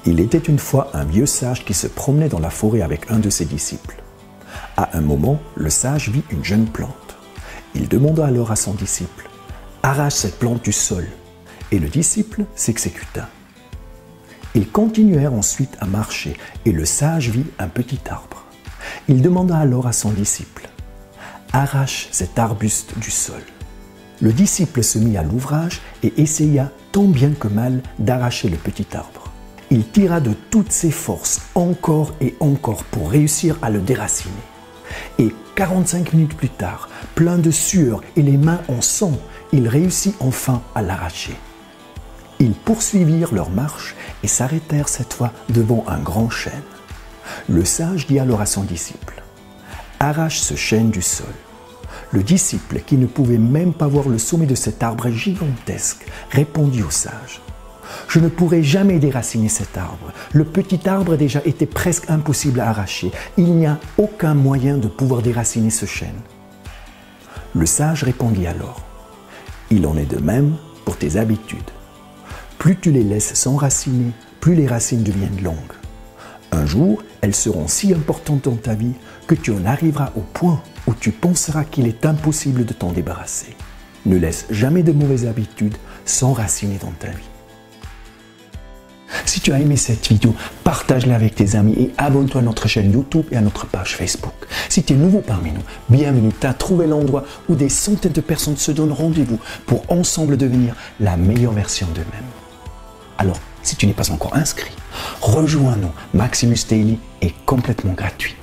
Il était une fois un vieux sage qui se promenait dans la forêt avec un de ses disciples. À un moment, le sage vit une jeune plante. Il demanda alors à son disciple « Arrache cette plante du sol » et le disciple s'exécuta. Ils continuèrent ensuite à marcher et le sage vit un petit arbre. Il demanda alors à son disciple « Arrache cet arbuste du sol ». Le disciple se mit à l'ouvrage et essaya tant bien que mal d'arracher le petit arbre. Il tira de toutes ses forces encore et encore pour réussir à le déraciner. Et 45 minutes plus tard, plein de sueur et les mains en sang, il réussit enfin à l'arracher. Ils poursuivirent leur marche et s'arrêtèrent cette fois devant un grand chêne. Le sage dit alors à son disciple « Arrache ce chêne du sol ». Le disciple, qui ne pouvait même pas voir le sommet de cet arbre gigantesque, répondit au sage « Je ne pourrai jamais déraciner cet arbre. Le petit arbre déjà était presque impossible à arracher. Il n'y a aucun moyen de pouvoir déraciner ce chêne. » Le sage répondit alors « Il en est de même pour tes habitudes. Plus tu les laisses s'enraciner, plus les racines deviennent longues. Un jour, elles seront si importantes dans ta vie que tu en arriveras au point où tu penseras qu'il est impossible de t'en débarrasser. Ne laisse jamais de mauvaises habitudes s'enraciner dans ta vie. » Si tu as aimé cette vidéo, partage-la avec tes amis et abonne-toi à notre chaîne YouTube et à notre page Facebook. Si tu es nouveau parmi nous, bienvenue, tu as trouvé l'endroit où des centaines de personnes se donnent rendez-vous pour ensemble devenir la meilleure version d'eux-mêmes. Alors, si tu n'es pas encore inscrit, rejoins-nous. Maximus Daily est complètement gratuit.